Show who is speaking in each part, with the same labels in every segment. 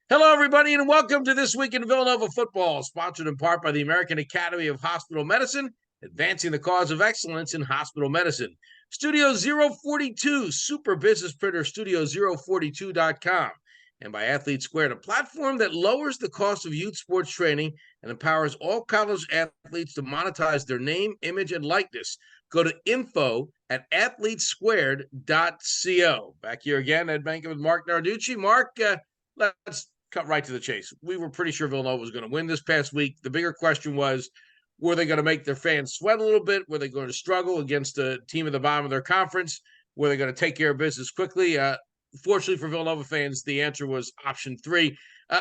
Speaker 1: Hello, everybody, and welcome to This Week in Villanova Football, sponsored in part by the American Academy of Hospital Medicine, advancing the cause of excellence in hospital medicine. Studio 042, Super Business Printer, Studio042.com, and by Athlete Squared, a platform that lowers the cost of youth sports training and empowers all college athletes to monetize their name, image, and likeness. Go to info@athletesquared.co. Back here again at Benkin and Marc Narducci. Mark, let's cut right to the chase. We were pretty sure Villanova was going to win this past week. The bigger question was, were they going to make their fans sweat a little bit? Were they going to struggle against a team at the bottom of their conference? Were they going to take care of business quickly? Fortunately for Villanova fans, the answer was option three.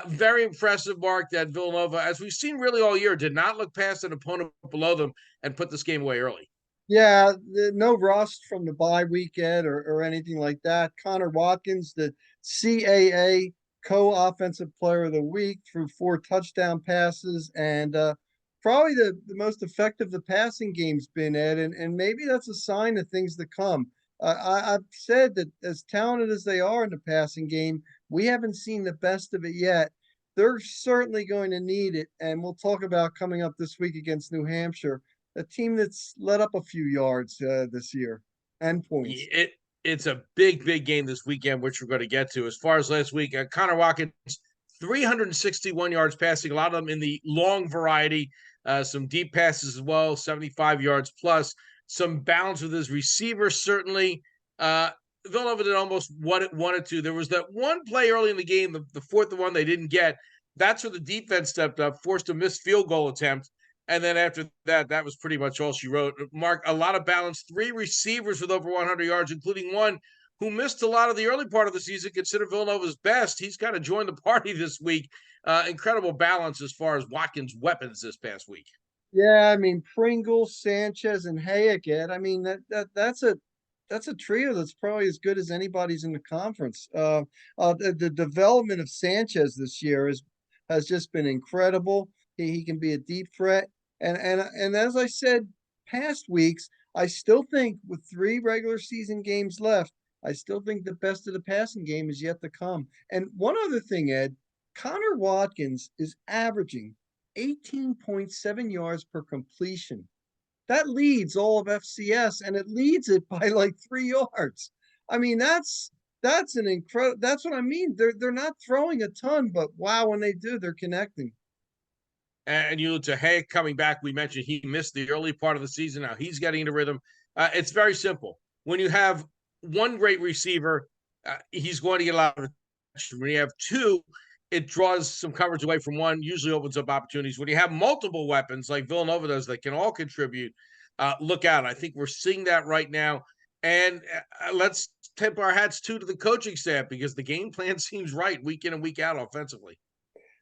Speaker 1: Very impressive, Mark, that Villanova, as we've seen really all year, did not look past an opponent below them and put this game away early.
Speaker 2: Yeah, no rust from the bye weekend or anything like that. Connor Watkins, the CAA co-offensive player of the week, threw 4 touchdown passes, and probably the most effective the passing game's been, Ed, and maybe that's a sign of things to come. I've said that as talented as they are in the passing game, we haven't seen the best of it yet. They're certainly going to need it, and we'll talk about coming up this week against New Hampshire, a team that's let up a few yards this year and points.
Speaker 1: It's a big, big game this weekend, which we're going to get to. As far as last week, Connor Watkins, 361 yards passing, a lot of them in the long variety, some deep passes as well, 75 yards plus, some balance with his receivers, certainly. Villanova did almost what it wanted to. There was that one play early in the game, the fourth one they didn't get. That's where the defense stepped up, forced a missed field goal attempt. And then after that, that was pretty much all she wrote. Mark, a lot of balance, 3 receivers with over 100 yards, including one who missed a lot of the early part of the season, considered Villanova's best. He's kind of joined the party this week. Incredible balance as far as Watkins' weapons this past week.
Speaker 2: Yeah, I mean Pringle, Sanchez, and Hayek. Ed, I mean that's a trio that's probably as good as anybody's in the conference. The development of Sanchez this year has just been incredible. He can be a deep threat, and as I said past weeks, I still think with 3 regular season games left, I still think the best of the passing game is yet to come. And one other thing, Ed, Connor Watkins is averaging 18.7 yards per completion. That leads all of FCS, and it leads it by like 3 yards. I mean, that's an incredible. That's what I mean. They're not throwing a ton, but wow, when they do, they're connecting.
Speaker 1: And you look to Hayek coming back. We mentioned he missed the early part of the season. Now he's getting into rhythm. It's very simple. When you have one great receiver, he's going to get a lot of attention. When you have two, it draws some coverage away from one, usually opens up opportunities. When you have multiple weapons like Villanova does that can all contribute, look out. I think we're seeing that right now. And let's tip our hats too to the coaching staff, because the game plan seems right week in and week out offensively.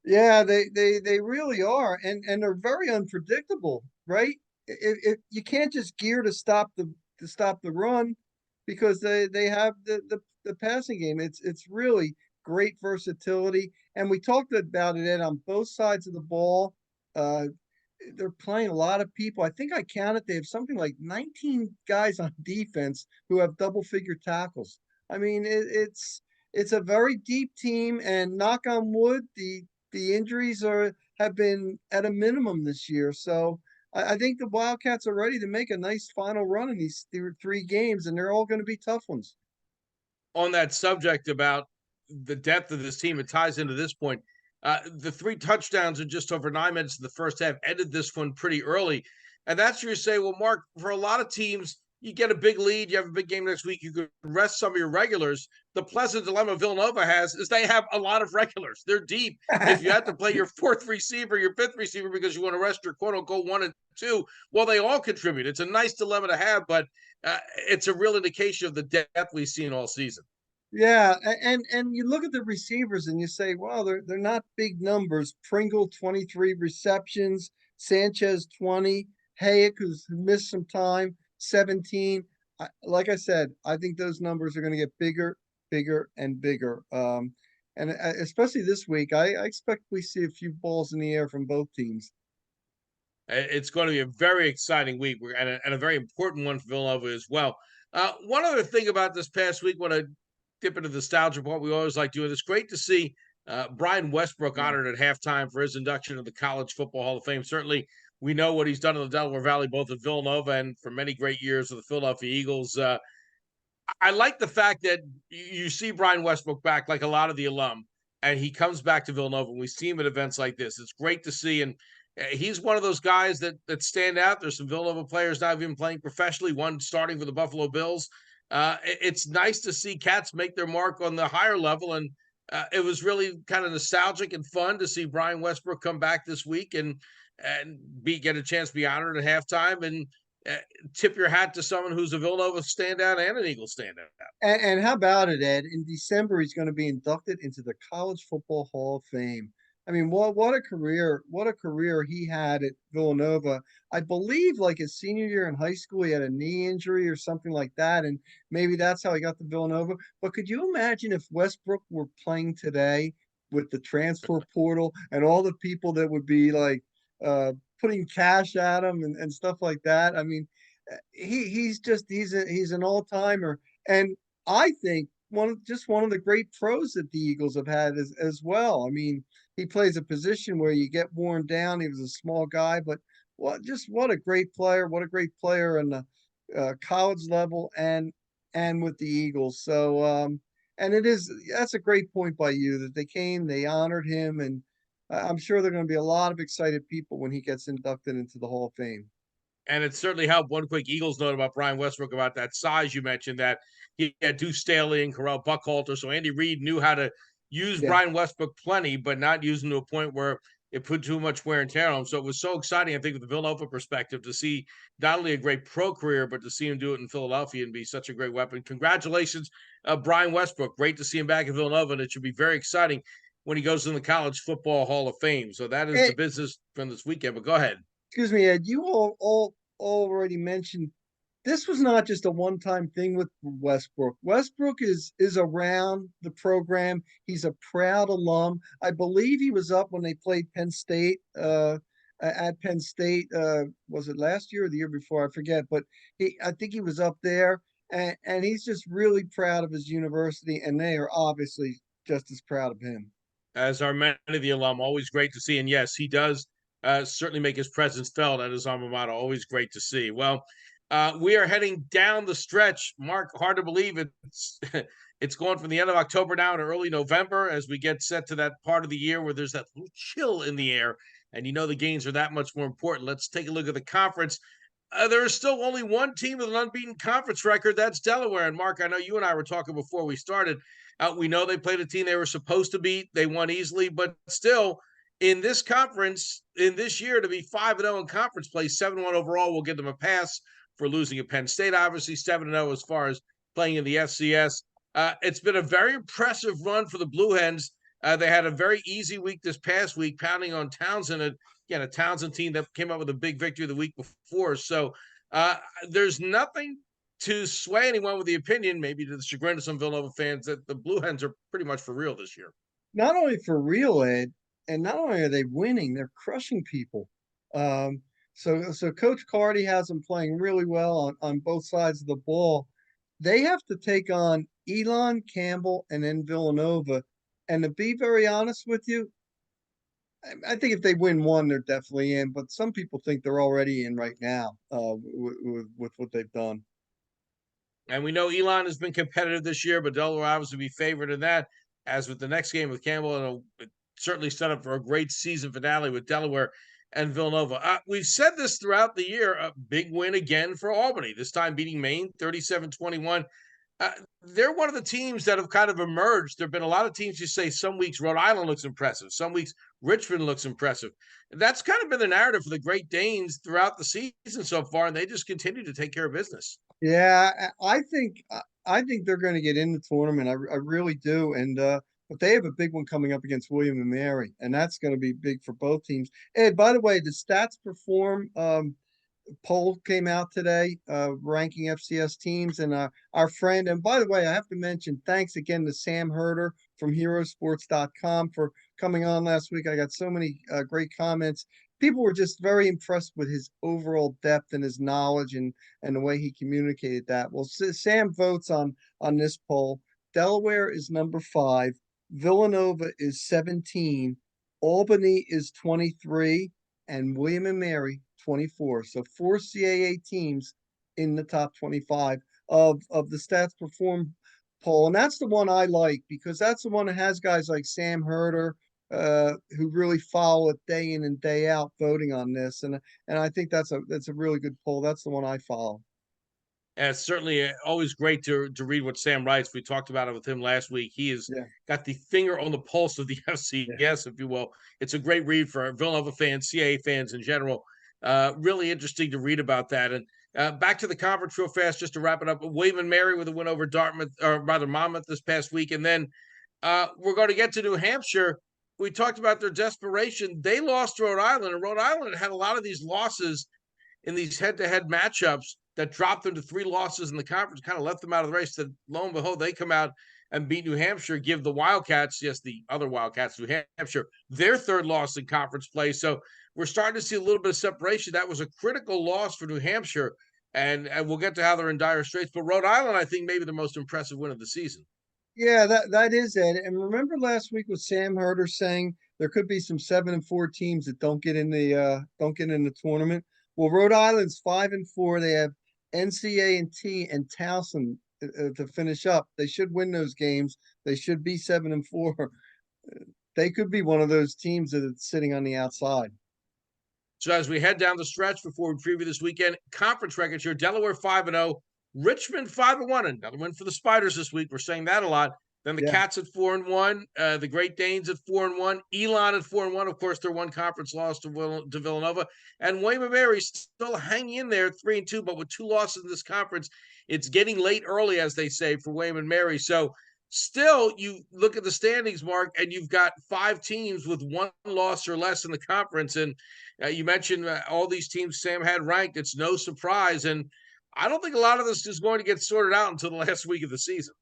Speaker 2: Yeah, they really are, and they're very unpredictable, right? If you can't just gear to stop the run, because they have the passing game. It's really great versatility, and we talked about it, Ed, on both sides of the ball. Uh, they're playing a lot of people. I think I counted they have something like 19 guys on defense who have double figure tackles. I mean, it's a very deep team, and knock on wood, the injuries are have been at a minimum this year. So I think the Wildcats are ready to make a nice final run in these 3 games, and they're all going to be tough ones.
Speaker 1: On that subject about the depth of this team, it ties into this point. The 3 touchdowns in just over 9 minutes in the first half ended this one pretty early. And that's where you say, well, Mark, for a lot of teams, you get a big lead, you have a big game next week, you could rest some of your regulars. The pleasant dilemma Villanova has is they have a lot of regulars. They're deep. If you have to play your fourth receiver, your fifth receiver, because you want to rest your quote unquote 1 and 2, well, they all contribute. It's a nice dilemma to have, but it's a real indication of the depth we've seen all season.
Speaker 2: Yeah, and you look at the receivers and you say, well, they're not big numbers. Pringle 23 receptions, Sanchez 20, Hayek, who's missed some time, 17. Like I said, I think those numbers are going to get bigger, bigger, and bigger. And especially this week, I expect we see a few balls in the air from both teams.
Speaker 1: It's going to be a very exciting week and a very important one for Villanova as well. One other thing about this past week, when I dip into the nostalgia part, we always like doing this. Great to see Brian Westbrook
Speaker 2: Yeah.
Speaker 1: honored at halftime for his induction to the College Football Hall of Fame. Certainly, we know what he's done in the Delaware Valley, both at Villanova and for many great years with the Philadelphia Eagles. I like the fact that you see Brian Westbrook back, like a lot of the alum, and he comes back to Villanova, and we see him at events like this. It's great to see, and he's one of those guys that stand out. There's some Villanova players not even playing professionally, one starting for the Buffalo Bills. It's nice to see cats make their mark on the higher level, and it was really kind of nostalgic and fun to see Brian Westbrook come back this week and get a chance to be honored at halftime and uh, tip your hat to someone who's a Villanova standout and an Eagle standout.
Speaker 2: And how about it, Ed? In December, he's going to be inducted into the College Football Hall of Fame. I mean, what a career! What a career he had at Villanova. I believe, like his senior year in high school, he had a knee injury or something like that, and maybe that's how he got to Villanova. But could you imagine if Westbrook were playing today with the transfer portal and all the people that would be like uh, putting cash at him and stuff like that? I mean, he's an all timer. And I think one of the great pros that the Eagles have had as well. I mean, he plays a position where you get worn down. He was a small guy, but what a great player! What a great player in the college level and with the Eagles. So and that's a great point by you that they came, they honored him, and I'm sure there are going to be a lot of excited people when he gets inducted into the Hall of Fame.
Speaker 1: And it certainly helped. One quick Eagles note about Brian Westbrook about that size you mentioned that he had Deuce Staley and Corral Buckhalter. So Andy Reid knew how to use
Speaker 2: Yeah.
Speaker 1: Brian Westbrook plenty, but not use him to a point where it put too much wear and tear on him. So it was so exciting, I think, with the Villanova perspective to see not only a great pro career, but to see him do it in Philadelphia and be such a great weapon. Congratulations, Brian Westbrook. Great to see him back in Villanova, and it should be very exciting when he goes in the College Football Hall of Fame. So that is the
Speaker 2: And
Speaker 1: business from this weekend. But go ahead.
Speaker 2: excuse me, Ed, you all already mentioned this was not just a one-time thing with Westbrook. Westbrook is around the program. He's a proud alum. I believe he was up when they played Penn State at Penn State. Was it last year or the year before? I forget, but I think he was up there, and he's just really proud of his university, and they are obviously just as proud of him.
Speaker 1: As are many of the alum. Always great to see. And yes, he does certainly make his presence felt at his alma mater. Always great to see. Well, we are heading down the stretch. Mark, hard to believe it's it's going from the end of October now to early November as we get set to that part of the year where there's that little chill in the air. And you know the games are that much more important. Let's take a look at the conference. There is still only one team with an unbeaten conference record. That's Delaware. And Mark, I know you and I were talking before we started. We know they played a team they were supposed to beat. They won easily, but still, in this conference, in this year, to be 5-0 in conference play, 7-1 overall will give them a pass for losing at Penn State, obviously, 7-0 as far as playing in the FCS. It's been a very impressive run for the Blue Hens. They had a very easy week this past week, pounding on Townsend, again, a Townsend team that came up with a big victory the week before. So uh, there's nothing to sway anyone with the opinion, maybe to the chagrin of some Villanova fans, that the Blue Hens are pretty much for real this year.
Speaker 2: Not only for real, Ed, and not only are they winning, they're crushing people. So Coach Carty has them playing really well on both sides of the ball. They have to take on Elon Campbell and then Villanova. And to be very honest with you, I think if they win one, they're definitely in. But some people think they're already in right now with what they've done.
Speaker 1: And we know Elon has been competitive this year, but Delaware obviously be favored in that. As with the next game with Campbell, and certainly set up for a great season finale with Delaware and Villanova. We've said this throughout the year, a big win again for Albany, this time beating Maine 37-21. They're one of the teams that have kind of emerged. There have been a lot of teams you say some weeks Rhode Island looks impressive, some weeks Richmond looks impressive. That's kind of been the narrative for the Great Danes throughout the season so far, and they just continue to take care of business.
Speaker 2: Yeah, I think they're going to get in the tournament. I really do. And but they have a big one coming up against William and Mary, and that's going to be big for both teams. And by the way, the Stats Perform poll came out today, ranking FCS teams, and our friend. And by the way, I have to mention thanks again to Sam Herder from Herosports.com for coming on last week. I got so many great comments. People were just very impressed with his overall depth and his knowledge and the way he communicated that. Well, Sam votes on this poll. Delaware is number 5. Villanova is 17, Albany is 23, and William and Mary 24. So four CAA teams in the top 25 of the stats perform poll. And that's the one I like because that's the one that has guys like Sam Herder, who really follow it day in and day out voting on this. And I think that's a really good poll. That's the one I follow.
Speaker 1: And it's certainly always great to read what Sam writes. We talked about it with him last week. He has
Speaker 2: Yeah,
Speaker 1: got the finger on the pulse of the
Speaker 2: yeah.
Speaker 1: FCS, if you will. It's a great read for Villanova fans, CAA fans in general. Really interesting to read about that. And back to the conference real fast, just to wrap it up. William and Mary with a win over Dartmouth, or rather Monmouth this past week. And then we're going to get to New Hampshire. We talked about their desperation. They lost to Rhode Island, and Rhode Island had a lot of these losses in these head-to-head matchups that dropped them to 3 losses in the conference, kind of left them out of the race. Then lo and behold, they come out and beat New Hampshire, give the Wildcats, yes, the other Wildcats, New Hampshire, their 3rd loss in conference play. So we're starting to see a little bit of separation. That was a critical loss for New Hampshire, and we'll get to how they're in dire straits. But Rhode Island, I think, maybe the most impressive win of the season.
Speaker 2: Yeah, that is it. And remember last week with Sam Herder saying there could be some 7-4 teams that don't get in the tournament. Well, Rhode Island's 5-4. They have NCA&T and Towson to finish up. They should win those games. They should be 7-4. They could be one of those teams that is sitting on the outside.
Speaker 1: So as we head down the stretch before we preview this weekend, conference records here: Delaware 5-0, Richmond 5-1, another win for the Spiders this week. We're saying that a lot. Then the
Speaker 2: Yeah.
Speaker 1: Cats at 4-1, the Great Danes at 4-1, Elon at 4-1. Of course, their one conference loss to Villanova, and William and Mary still hanging in there 3-2, but with 2 losses in this conference, it's getting late early, as they say, for William and Mary. So still, you look at the standings, Mark, and you've got 5 teams with 1 loss or less in the conference, and you mentioned all these teams Sam had ranked. It's no surprise. And I don't think a lot of this is going to get sorted out until the last week of the season.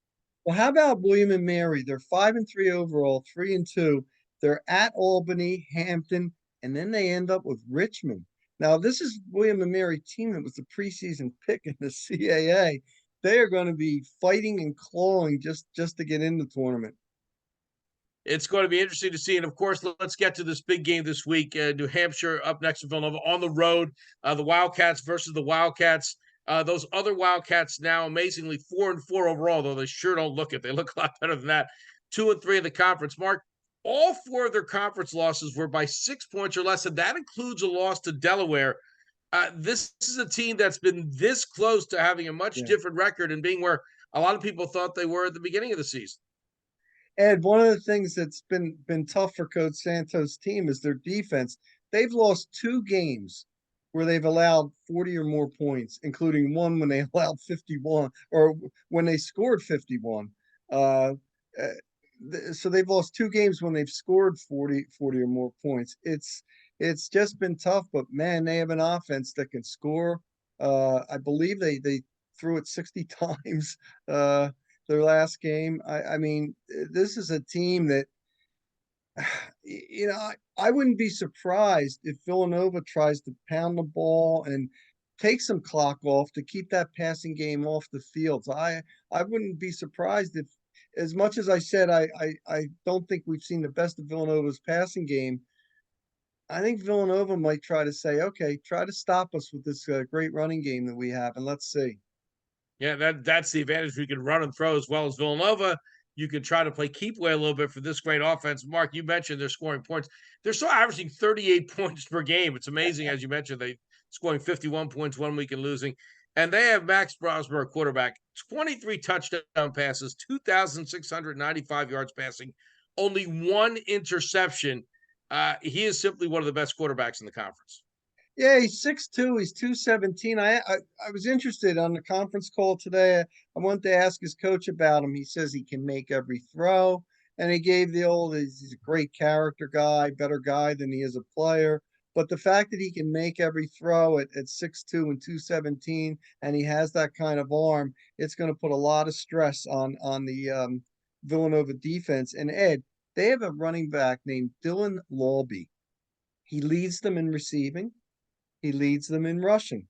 Speaker 2: Well, how about William and Mary? They're 5-3 overall, 3-2. They're at Albany, Hampton, and then they end up with Richmond. Now, this is William and Mary team that was the preseason pick in the CAA. They are going to be fighting and clawing just to get in the tournament.
Speaker 1: It's going to be interesting to see. And of course, let's get to this big game this week. New Hampshire up next to Villanova on the road. The Wildcats versus the Wildcats. Those other Wildcats now amazingly 4-4 overall, though they sure don't look it. They look a lot better than that. 2-3 in the conference. Mark, all 4 of their conference losses were by 6 points or less, and that includes a loss to Delaware. This is a team that's been this close to having a much
Speaker 2: Yeah.
Speaker 1: different record and being where a lot of people thought they were at the beginning of the season.
Speaker 2: Ed, one of the things that's been tough for Coach Santos' team is their defense. They've lost 2 games where they've allowed 40 or more points, including one when they allowed 51 or when they scored 51. Uh, so they've lost 2 games when they've scored 40 or more points. It's just been tough, but man, they have an offense that can score. I believe they threw it 60 times. Their last game. I mean, this is a team that, I wouldn't be surprised if Villanova tries to pound the ball and take some clock off to keep that passing game off the field. So I wouldn't be surprised if, as much as I said, I don't think we've seen the best of Villanova's passing game. I think Villanova might try to say, okay, try to stop us with this great running game that we have, and let's see.
Speaker 1: Yeah, that's the advantage. We can run and throw as well as Villanova. You can try to play keep away a little bit for this great offense. Mark, you mentioned they're scoring points. They're still averaging 38 points per game. It's amazing, as you mentioned, they scoring 51 points one week and losing. And they have Max Brosberg, quarterback, 23 touchdown passes, 2,695 yards passing, only 1 interception. He is simply one of the best quarterbacks in the conference.
Speaker 2: Yeah, he's 6'2", he's 217. I was interested on the conference call today. I wanted to ask his coach about him. He says he can make every throw, and he gave he's a great character guy, better guy than he is a player. But the fact that he can make every throw at 6'2" and 217, and he has that kind of arm, it's going to put a lot of stress on the Villanova defense. And Ed, they have a running back named Dylan Lawby. He leads them in receiving. He leads them in rushing.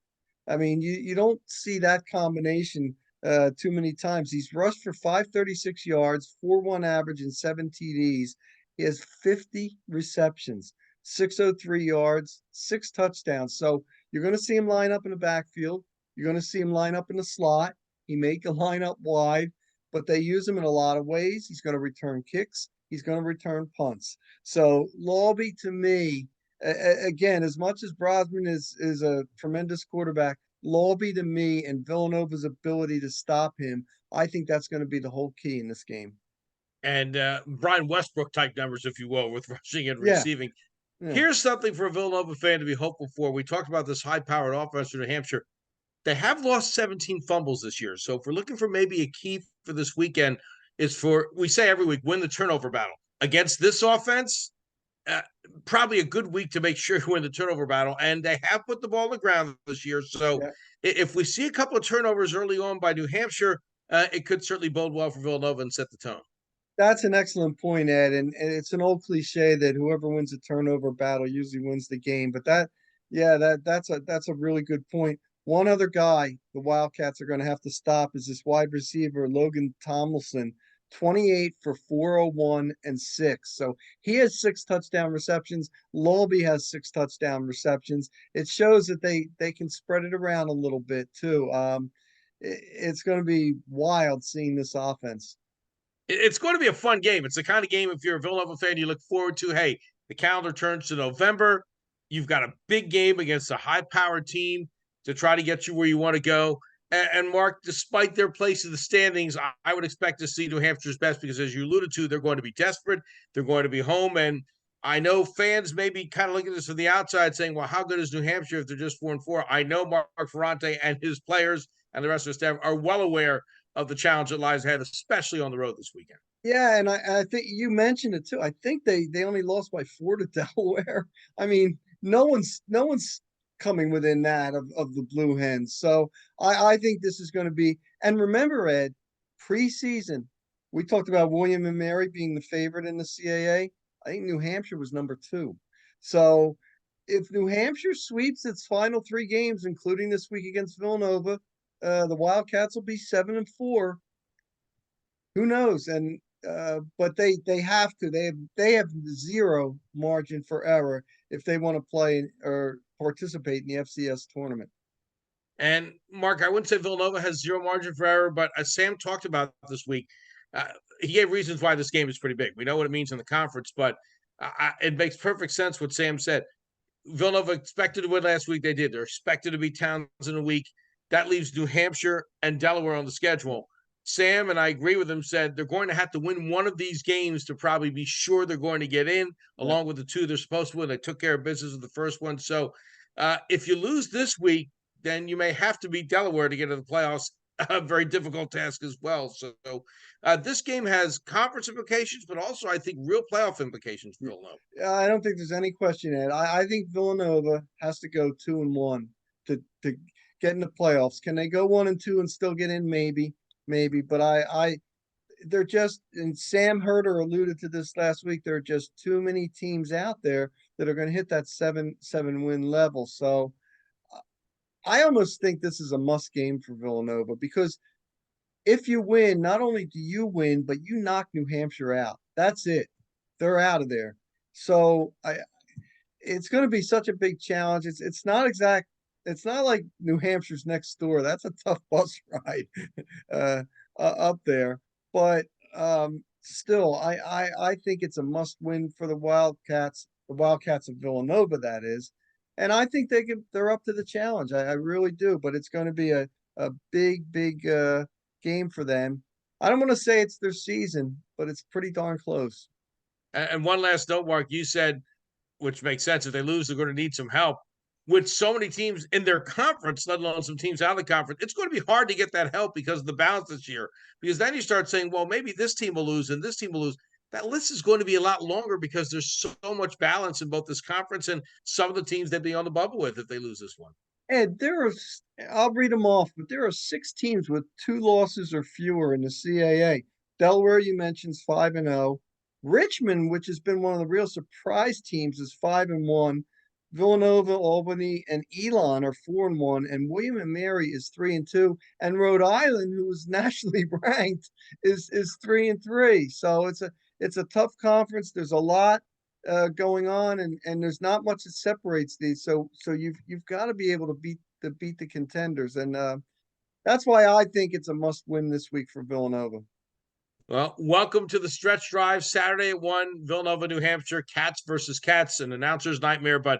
Speaker 2: I mean, you don't see that combination too many times. He's rushed for 536 yards, 4.1 average, and 7 TDs. He has 50 receptions, 603 yards, 6 touchdowns. So you're going to see him line up in the backfield. You're going to see him line up in the slot. He may line up wide, but they use him in a lot of ways. He's going to return kicks. He's going to return punts. So Lobby, to me, again, as much as Brosman is a tremendous quarterback, Lobby to me and Villanova's ability to stop him, I think that's going to be the whole key in this game.
Speaker 1: And Brian Westbrook type numbers, if you will, with rushing and
Speaker 2: Yeah,
Speaker 1: receiving.
Speaker 2: yeah.
Speaker 1: Here's something for a Villanova fan to be hopeful for. We talked about this high-powered offense for New Hampshire. They have lost 17 fumbles this year. So if we're looking for maybe a key for this weekend, is for, we say every week, win the turnover battle. Against this offense, uh, probably a good week to make sure you win the turnover battle. And they have put the ball on the ground this year. So
Speaker 2: Yeah.
Speaker 1: if we see a couple of turnovers early on by New Hampshire, it could certainly bode well for Villanova and set the tone.
Speaker 2: That's an excellent point, Ed. And it's an old cliche that whoever wins a turnover battle usually wins the game. But yeah, that's a really good point. One other guy the Wildcats are going to have to stop is this wide receiver, Logan Tomlinson, 28 for 401 and 6. So he has 6 touchdown receptions. Lobby has 6 touchdown receptions. It shows that they can spread it around a little bit too. It's going to be wild seeing this offense.
Speaker 1: It's going to be a fun game. It's the kind of game, if you're a Villanova fan, you look forward to. Hey, the calendar turns to November. You've got a big game against a high-powered team to try to get you where you want to go. And Mark, despite their place in the standings, I would expect to see New Hampshire's best because, as you alluded to, they're going to be desperate. They're going to be home. And I know fans may be kind of looking at this from the outside saying, well, how good is New Hampshire if they're just 4-4? I know Mark Ferrante and his players and the rest of the staff are well aware of the challenge that lies ahead, especially on the road this weekend.
Speaker 2: Yeah, and I think you mentioned it too. I think they only lost by 4 to Delaware. I mean, no one's coming within that of the Blue Hens. So I think this is going to be. And remember, Ed, preseason, we talked about William and Mary being the favorite in the CAA. I think New Hampshire was number 2. So if New Hampshire sweeps its final 3 games, including this week against Villanova, the Wildcats will be 7-4. Who knows? And but they have to. They have zero margin for error if they want to play or participate in the FCS tournament.
Speaker 1: And Mark, I wouldn't say Villanova has zero margin for error, but as Sam talked about this week, uh, he gave reasons why this game is pretty big. We know what it means in the conference, but it makes perfect sense what Sam said. Villanova expected to win last week. They did. They're expected to be Townsend a week. That leaves New Hampshire and Delaware on the schedule. Sam, and I agree with him, said they're going to have to win one of these games to probably be sure they're going to get in,
Speaker 2: Yeah.
Speaker 1: along with the 2 they're supposed to win. They took care of business with the first one. So if you lose this week, then you may have to beat Delaware to get to the playoffs. A very difficult task as well. So this game has conference implications, but also I think real playoff implications for Villanova.
Speaker 2: I don't think there's any question, Ed. I think Villanova has to go 2-1 to get in the playoffs. Can they go 1-2 and still get in? Maybe. But they're just, and Sam Herder alluded to this last week. There are just too many teams out there that are going to hit that 7-win level. So I almost think this is a must game for Villanova because if you win, not only do you win, but you knock New Hampshire out. That's it. They're out of there. So it's going to be such a big challenge. It's not exact. It's not like New Hampshire's next door. That's a tough bus ride up there. But still, I think it's a must win for the Wildcats. The Wildcats of Villanova, that is. And I think they're up to the challenge. I really do. But it's going to be a big game for them. I don't want to say it's their season, but it's pretty darn close.
Speaker 1: And one last note, Mark, you said, which makes sense, if they lose, they're going to need some help. With so many teams in their conference, let alone some teams out of the conference, it's going to be hard to get that help because of the balance this year. Because then you start saying, well, maybe this team will lose and this team will lose. That list is going to be a lot longer because there's so much balance in both this conference and some of the teams they'd be on the bubble with if they lose this one.
Speaker 2: And I'll read them off, but there are 6 teams with 2 losses or fewer in the CAA. Delaware, you mentioned, 5-0. Richmond, which has been one of the real surprise teams, is 5-1. Villanova, Albany, and Elon are 4-1, and William and Mary is 3-2, and Rhode Island, who is nationally ranked, is 3-3. So it's a tough conference. There's a lot going on, and there's not much that separates these. So you've got to be able to beat the contenders, and that's why I think it's a must win this week for Villanova.
Speaker 1: Well, welcome to the stretch drive Saturday at 1, Villanova, New Hampshire, Cats versus Cats, an announcer's nightmare, but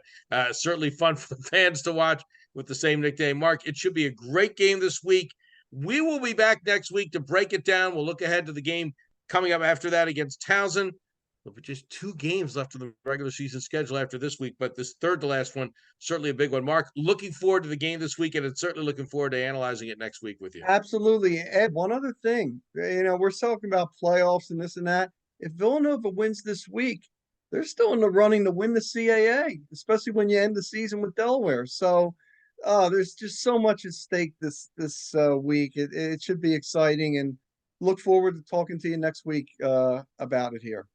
Speaker 1: certainly fun for the fans to watch with the same nickname. Mark, it should be a great game this week. We will be back next week to break it down. We'll look ahead to the game coming up after that against Townsend. There'll be just 2 games left of the regular season schedule after this week, but this third to last one, certainly a big one. Mark, looking forward to the game this weekend and certainly looking forward to analyzing it next week with you.
Speaker 2: Absolutely. Ed, one other thing, we're talking about playoffs and this and that. If Villanova wins this week, they're still in the running to win the CAA, especially when you end the season with Delaware. So there's just so much at stake this week. It should be exciting, and look forward to talking to you next week about it here.